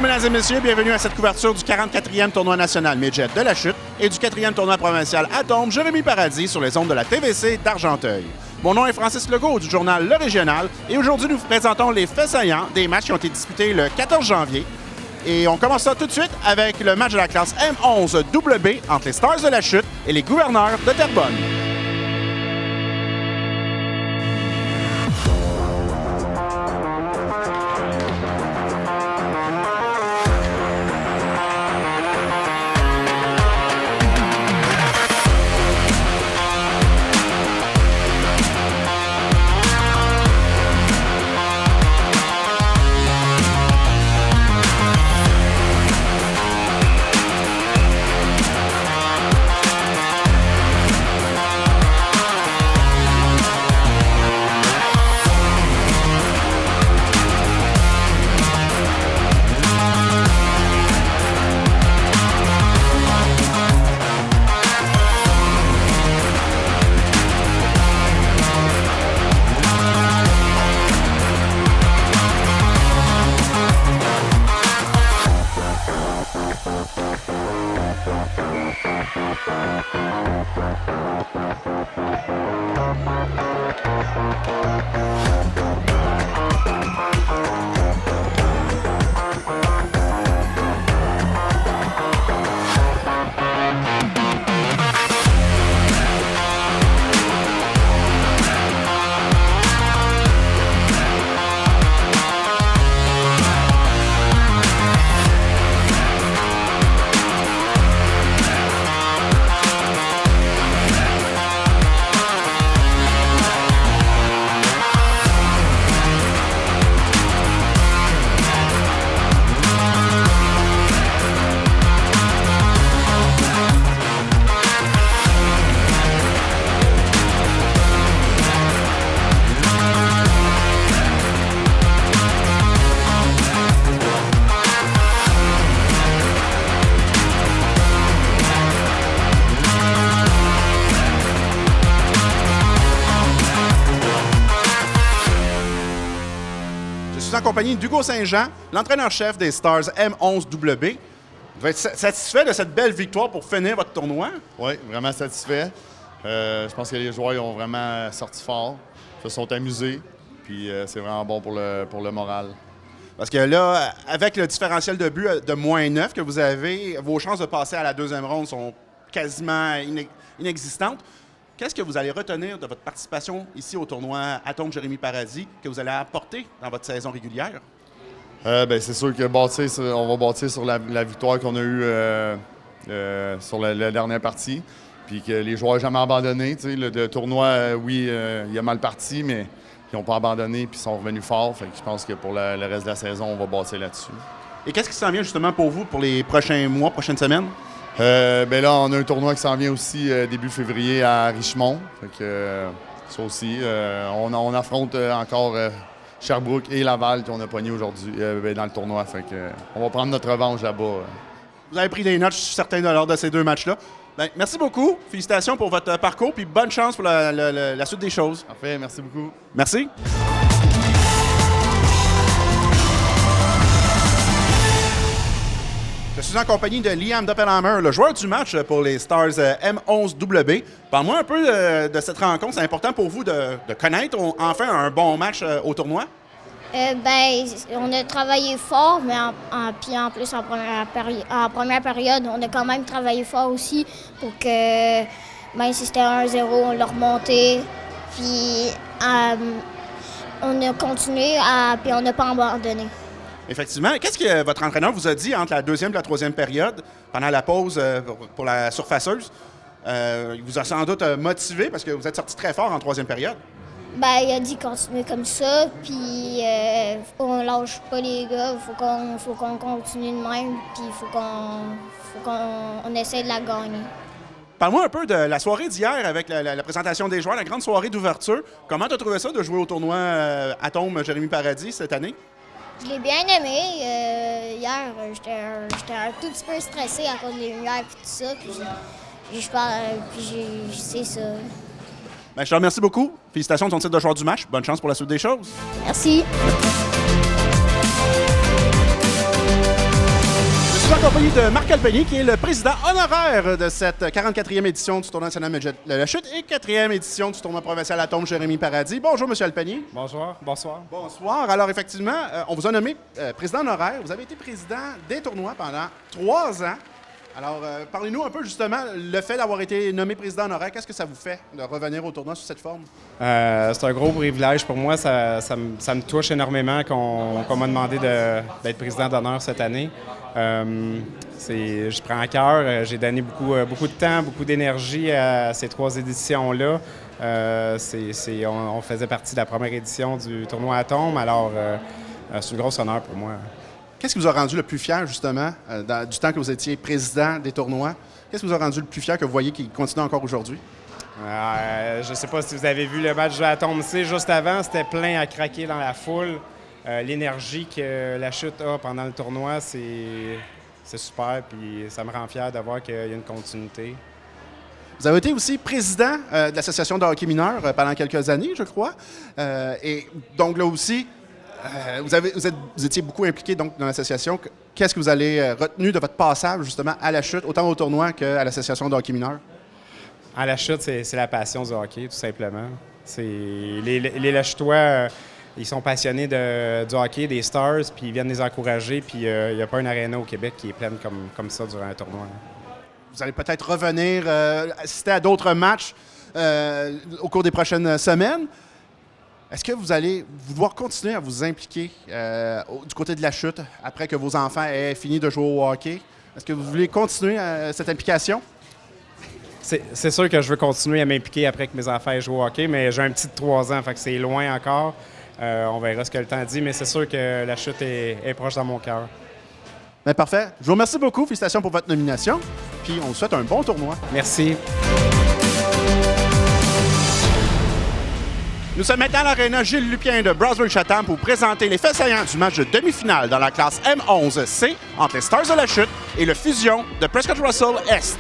Bonjour, mesdames et messieurs. Bienvenue à cette couverture du 44e tournoi national Midget de la chute et du 4e tournoi provincial Atome Jérémy Paradis sur les ondes de la TVC d'Argenteuil. Mon nom est Francis Legault du journal Le Régional et aujourd'hui, nous vous présentons les faits saillants des matchs qui ont été disputés le 14 janvier. Et on commence ça tout de suite avec le match de la classe M11WB entre les Stars de la chute et les Gouverneurs de Terrebonne. En compagnie d'Hugo Saint-Jean, l'entraîneur-chef des Stars M11WB. Vous êtes satisfait de cette belle victoire pour finir votre tournoi? Oui, vraiment satisfait. Je pense que les joueurs ont vraiment sorti fort, se sont amusés, puis c'est vraiment bon pour le moral. Parce que là, avec le différentiel de but de -9 que vous avez, vos chances de passer à la deuxième ronde sont quasiment inexistantes. Qu'est-ce que vous allez retenir de votre participation ici au tournoi Atome Jérémy Paradis que vous allez apporter dans votre saison régulière? C'est sûr que on va bâtir sur la victoire qu'on a eue sur la dernière partie. Puis que les joueurs n'ont jamais abandonné. Le tournoi, il a mal parti, mais ils n'ont pas abandonné puis ils sont revenus forts. Fait que je pense que pour le reste de la saison, on va bâtir là-dessus. Et qu'est-ce qui s'en vient justement pour vous pour les prochains mois, prochaines semaines? Là, on a un tournoi qui s'en vient aussi début février à Richmond. Fait que, ça aussi, on affronte encore Sherbrooke et Laval qu'on a pogné aujourd'hui dans le tournoi. Fait que, on va prendre notre revanche là-bas. Vous avez pris des notes, je suis certain, lors de ces deux matchs-là. Merci beaucoup. Félicitations pour votre parcours puis bonne chance pour la suite des choses. Parfait, merci beaucoup. Merci. Je suis en compagnie de Liam Doppelhammer, le joueur du match pour les Stars M11WB. Parle-moi un peu de cette rencontre. C'est important pour vous de connaître enfin un bon match au tournoi? On a travaillé fort, mais en plus, en première période, on a quand même travaillé fort aussi pour que, même si c'était 1-0, on l'a remonté. Puis on a continué, puis on n'a pas abandonné. Effectivement. Qu'est-ce que votre entraîneur vous a dit entre la deuxième et la troisième période, pendant la pause pour la surfaceuse? Il vous a sans doute motivé parce que vous êtes sorti très fort en troisième période. Il a dit continuer comme ça, puis on lâche pas les gars, faut qu'on continue de même, puis faut qu'on essaie de la gagner. Parle-moi un peu de la soirée d'hier avec la présentation des joueurs, la grande soirée d'ouverture. Comment tu as trouvé ça de jouer au tournoi Atome Jérémy Paradis cette année? Je l'ai bien aimé. Hier, j'étais un tout petit peu stressée à cause des lumières et tout ça. C'est ça. Je te remercie beaucoup. Félicitations de ton titre de joueur du match. Bonne chance pour la suite des choses. Merci. compagnie de Marc Alpeny, qui est le président honoraire de cette 44e édition du tournoi national Midget de la chute et 4e édition du tournoi provincial à Tombe Jérémy Paradis. Bonjour, M. Alpeny. Bonjour, bonsoir. Bonsoir. Alors, effectivement, on vous a nommé président honoraire. Vous avez été président des tournois pendant 3 ans. Alors, parlez-nous un peu, justement, le fait d'avoir été nommé président honoraire. Qu'est-ce que ça vous fait de revenir au tournoi sous cette forme? C'est un gros privilège pour moi. Ça me touche énormément qu'on m'a demandé d'être président d'honneur cette année. Je prends à cœur. J'ai donné beaucoup de temps, beaucoup d'énergie à ces 3 éditions-là. On faisait partie de la première édition du tournoi Atome. Alors, c'est un gros honneur pour moi. Qu'est-ce qui vous a rendu le plus fier, justement, du temps que vous étiez président des tournois? Qu'est-ce qui vous a rendu le plus fier que vous voyez qui continue encore aujourd'hui? Je ne sais pas si vous avez vu le match de la Tombe C juste avant. C'était plein à craquer dans la foule. L'énergie que la chute a pendant le tournoi, c'est super. Puis ça me rend fier de voir qu'il y a une continuité. Vous avez été aussi président de l'Association de hockey mineur pendant quelques années, je crois. Et donc là aussi, vous étiez beaucoup impliqué donc, dans l'association. Qu'est-ce que vous avez retenu de votre passage justement à la chute, autant au tournoi qu'à l'Association de hockey mineur? À la chute, c'est la passion du hockey, tout simplement. Les Lachutois, ils sont passionnés du hockey, des Stars, puis ils viennent les encourager. Puis il n'y a pas une aréna au Québec qui est pleine comme ça durant un tournoi. Vous allez peut-être revenir assister à d'autres matchs au cours des prochaines semaines. Est-ce que vous allez vouloir continuer à vous impliquer du côté de la chute après que vos enfants aient fini de jouer au hockey? Est-ce que vous voulez continuer cette implication? C'est sûr que je veux continuer à m'impliquer après que mes enfants aient joué au hockey, mais j'ai un petit de 3 ans, fait que c'est loin encore. On verra ce que le temps dit, mais c'est sûr que la chute est proche dans mon cœur. Bien, parfait. Je vous remercie beaucoup. Félicitations pour votre nomination. Puis on vous souhaite un bon tournoi. Merci. Nous sommes maintenant à l'aréna Gilles Lupien de Brownsville-Chatham pour vous présenter les faits saillants du match de demi-finale dans la classe M11C entre les Stars de la Chute et le Fusion de Prescott Russell Est.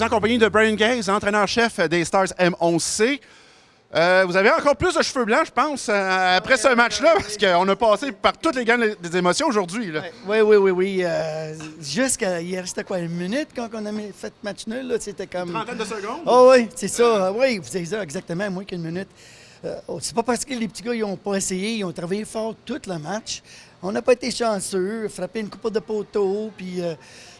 suis en compagnie de Brian Gaze, entraîneur-chef des Stars M11C. Vous avez encore plus de cheveux blancs, je pense, après ce match-là, parce qu'on a passé par toutes les gammes des émotions aujourd'hui. Là. Oui. Il restait quoi, une minute quand on a fait le match nul? Là, c'était comme... Une trentaine de secondes? Oh, oui, c'est ça. Oui, c'est ça, exactement, moins qu'une minute. C'est pas parce que les petits gars, ils n'ont pas essayé, ils ont travaillé fort tout le match. On n'a pas été chanceux, frappé une coupe de poteau, puis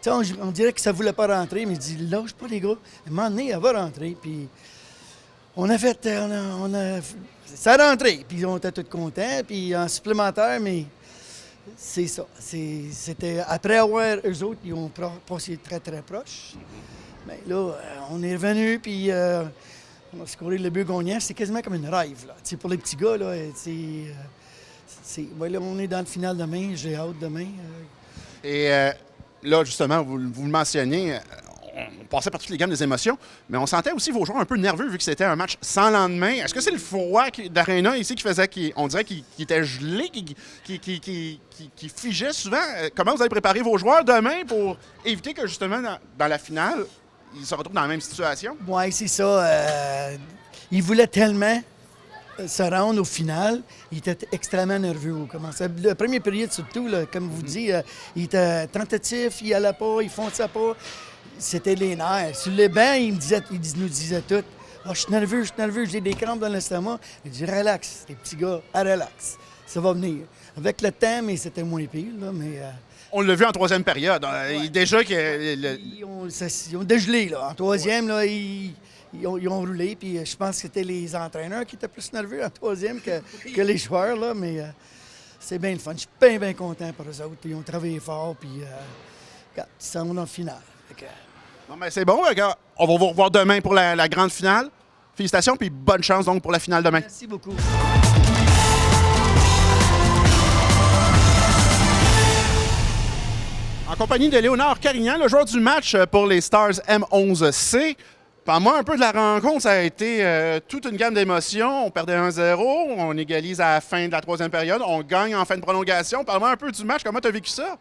on dirait que ça ne voulait pas rentrer, mais je dis, lâche pas les gars. À un moment donné, elle va rentrer, puis... On a fait, ça a rentré, puis on était tous contents, puis en supplémentaire, mais c'est ça. C'était après avoir, eux autres, ils ont passé très, très proche. Mais là, on est revenu, puis on a scoré le but gagnant. C'est quasiment comme une rêve, là. T'sais, pour les petits gars, là, là, on est dans le final demain, j'ai hâte demain. Et là, justement, vous le mentionniez, on passait par toutes les gammes des émotions, mais on sentait aussi vos joueurs un peu nerveux vu que c'était un match sans lendemain. Est-ce que c'est le froid d'Arena ici qui faisait qu'on dirait qu'il était gelé, qui figeait souvent? Comment vous allez préparer vos joueurs demain pour éviter que justement dans la finale, ils se retrouvent dans la même situation? Oui, c'est ça. Ils voulaient tellement se rendre au final. Ils étaient extrêmement nerveux au commencement. Le premier période surtout, là, comme vous dites, il était tentatif, il n'allait pas, il fonçait pas. C'était les nerfs. Sur le banc, ils nous disaient tout. « je suis nerveux, j'ai des crampes dans l'estomac. » Il dit « Relax, les petits gars, relax. Ça va venir. » Avec le temps, mais c'était moins pire. Là, mais, on l'a vu en troisième période. Déjà que... Ils ont dégelé. Là. En troisième, là, ils ont roulé. Puis je pense que c'était les entraîneurs qui étaient plus nerveux en troisième que les joueurs. Là, mais c'est bien le fun. Je suis bien content pour eux autres. Ils ont travaillé fort. Puis ils s'en vont en finale. Non, mais c'est bon, regarde. On va vous revoir demain pour la grande finale. Félicitations, puis bonne chance donc pour la finale demain. Merci beaucoup. En compagnie de Léonard Carignan, le joueur du match pour les Stars M11C. Parle-moi un peu de la rencontre. Ça a été toute une gamme d'émotions. On perdait 1-0, on égalise à la fin de la troisième période, on gagne en fin de prolongation. Parle-moi un peu du match. Comment tu as vécu ça?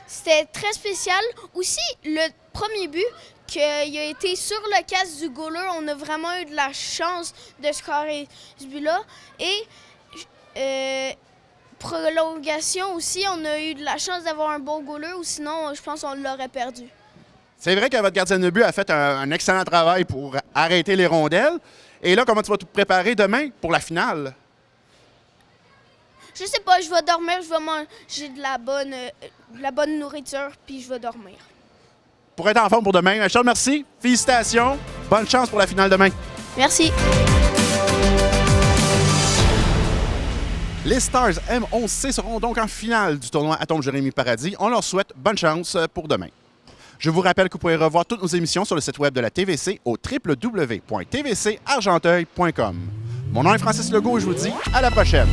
C'était très spécial. Aussi, le premier but, qu'il a été sur le casque du goaler, on a vraiment eu de la chance de scorer ce but-là. Et prolongation aussi, on a eu de la chance d'avoir un bon goaler, ou sinon, je pense qu'on l'aurait perdu. C'est vrai que votre gardienne de but a fait un excellent travail pour arrêter les rondelles. Et là, comment tu vas te préparer demain pour la finale? Je sais pas, je vais dormir, je vais manger de la bonne nourriture, puis je vais dormir. Pour être en forme pour demain, Charles, merci. Félicitations. Bonne chance pour la finale demain. Merci. Les Stars M11C seront donc en finale du tournoi Atome Jérémy Paradis. On leur souhaite bonne chance pour demain. Je vous rappelle que vous pouvez revoir toutes nos émissions sur le site web de la TVC au www.tvcargenteuil.com. Mon nom est Francis Legault et je vous dis à la prochaine.